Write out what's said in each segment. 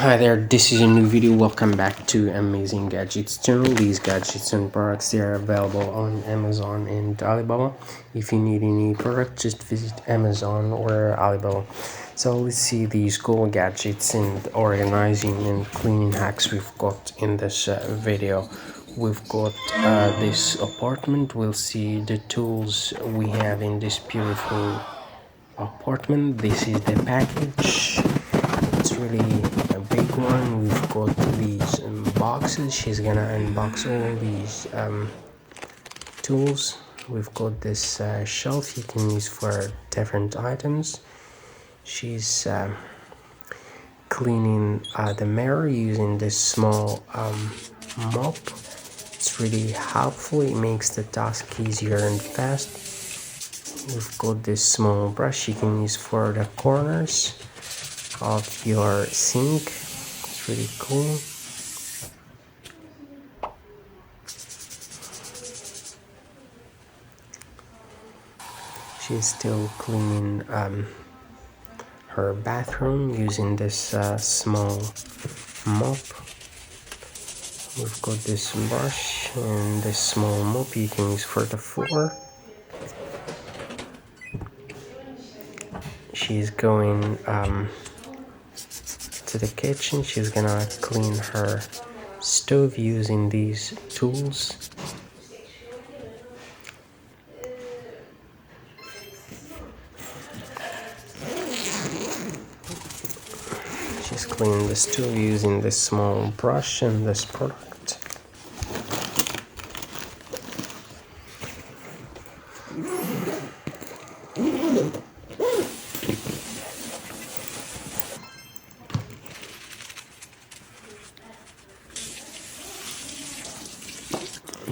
Hi there, this is a new video. Welcome back to Amazing Gadgets channel. These gadgets and products, they are available on Amazon and Alibaba. If you need any product, just visit Amazon or Alibaba. So let's see these cool gadgets and organizing and cleaning hacks we've got in this video. We've got this apartment. We'll see the tools we have in this beautiful apartment. This is the package. It's really a big one. We've got these boxes. She's gonna unbox all these tools. We've got this shelf you can use for different items. She's cleaning the mirror using this small mop. It's really helpful. It makes the task easier and fast. We've got this small brush you can use for the corners of your sink. It's really cool. She's still cleaning her bathroom using this small mop. We've got this brush and this small mop you can use for the floor. She's going to the kitchen. She's gonna clean her stove using these tools. She's cleaning the stove using this small brush and this product.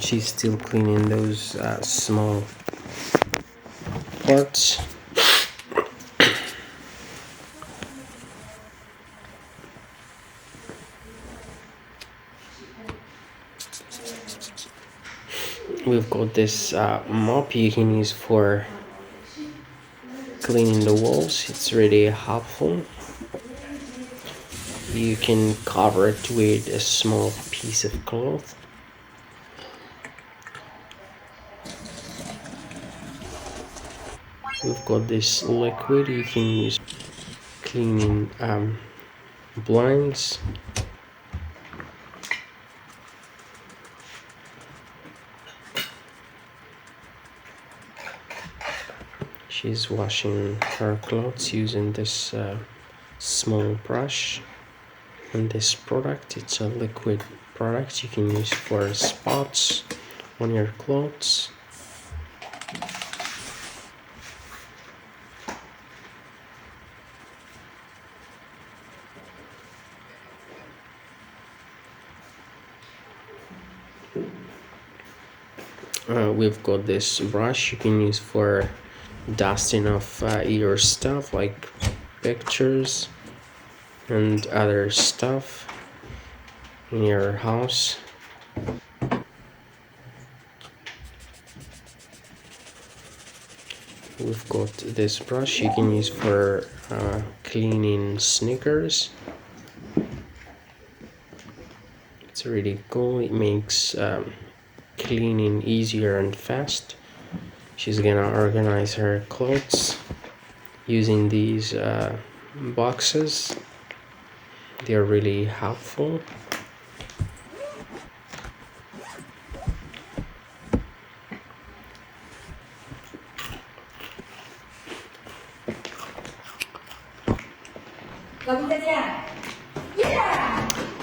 She's still cleaning those small parts. We've got this mop you can use for cleaning the walls. It's really helpful. You can cover it with a small piece of cloth. We've got this liquid you can use cleaning blinds. She's washing her clothes using this small brush. And this product, it's a liquid product you can use for spots on your clothes. We've got this brush you can use for dusting off your stuff like pictures and other stuff in your house. We've got this brush you can use for cleaning sneakers. It's really cool. It makes cleaning easier and fast. She's gonna organize her clothes using these boxes. They're really helpful.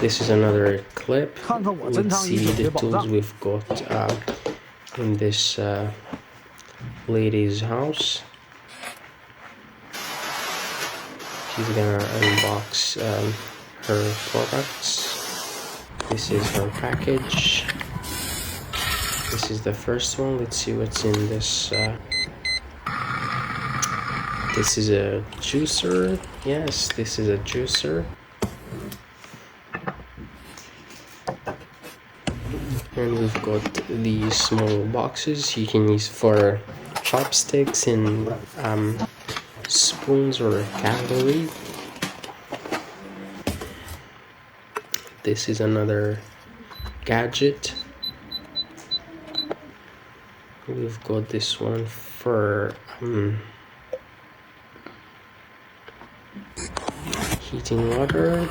This is another clip. Let's see the tools we've got in this lady's house. She's gonna unbox her products. This is her package. This is the first one. Let's see what's in this. This is a juicer. Yes, this is a juicer. And we've got these small boxes you can use for chopsticks and spoons or cutlery. This is another gadget. We've got this one for heating water,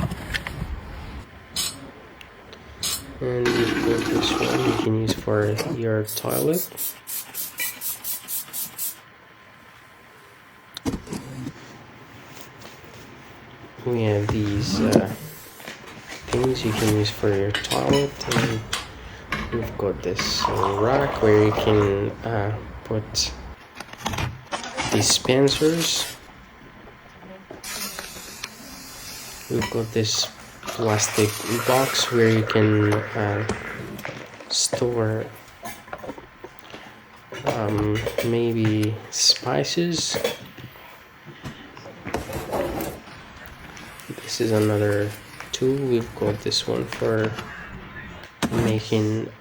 and we've got this one you can use for your toilet. We have these things you can use for your toilet, and we've got this rack where you can put dispensers. We've got this plastic box where you can store maybe spices. This is another tool. We've got this one for making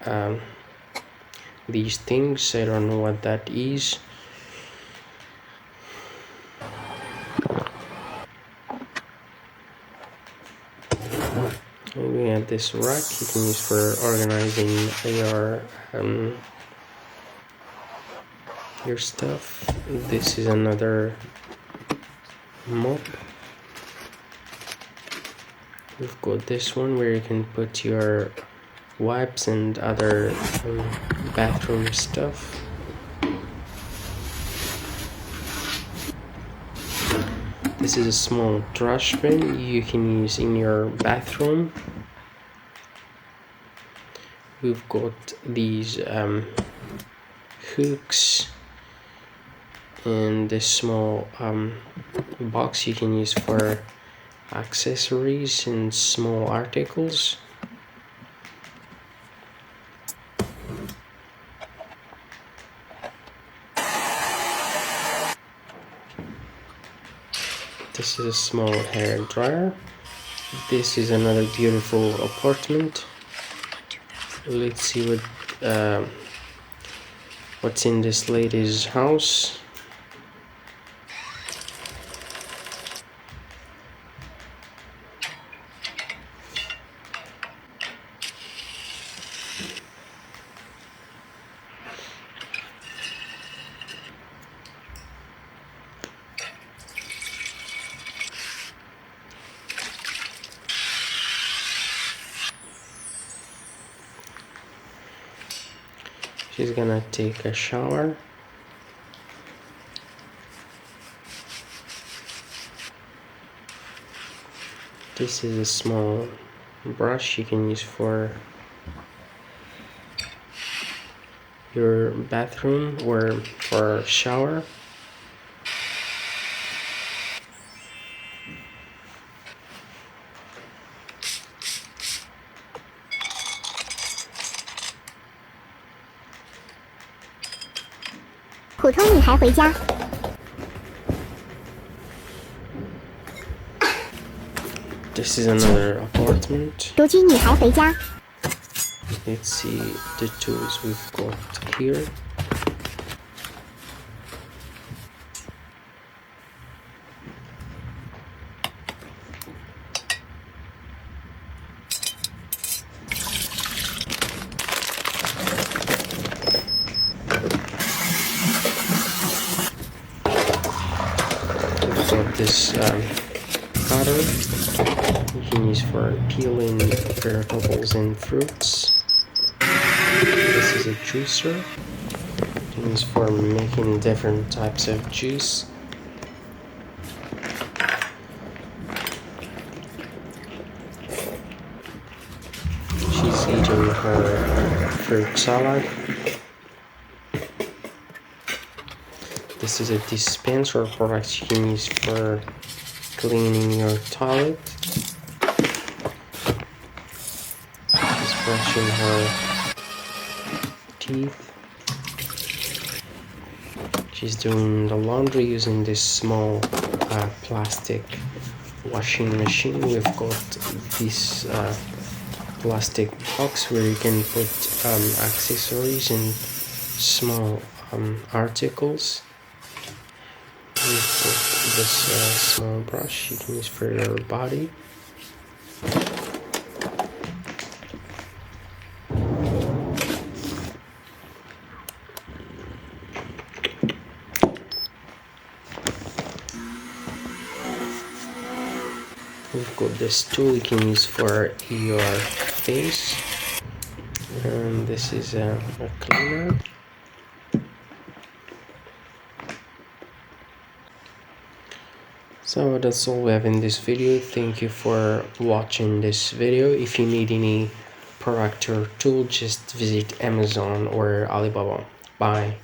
these things. I don't know what that is. And we have this rack you can use for organizing your stuff. This is another mop. We've got this one where you can put your wipes and other bathroom stuff. This is a small trash bin you can use in your bathroom. We've got these hooks and this small box you can use for accessories and small articles. This is a small hair dryer. This is another beautiful apartment. Let's see what's in this lady's house. She's gonna take a shower. This is a small brush you can use for your bathroom or for shower. This is another apartment. Let's see the tools we've got here. We've got this cutter you can use for peeling vegetables and fruits. This is a juicer you can use for making different types of juice. She's eating her fruit salad. This is a dispenser product you can use for cleaning your toilet. She's brushing her teeth. She's doing the laundry using this small plastic washing machine. We've got this plastic box where you can put accessories and small articles. We've got this small brush you can use for your body. we've got this tool you can use for your face, and this is a cleaner. So that's all we have in this video. Thank you for watching this video. If you need any product or tool, just visit Amazon or Alibaba. Bye.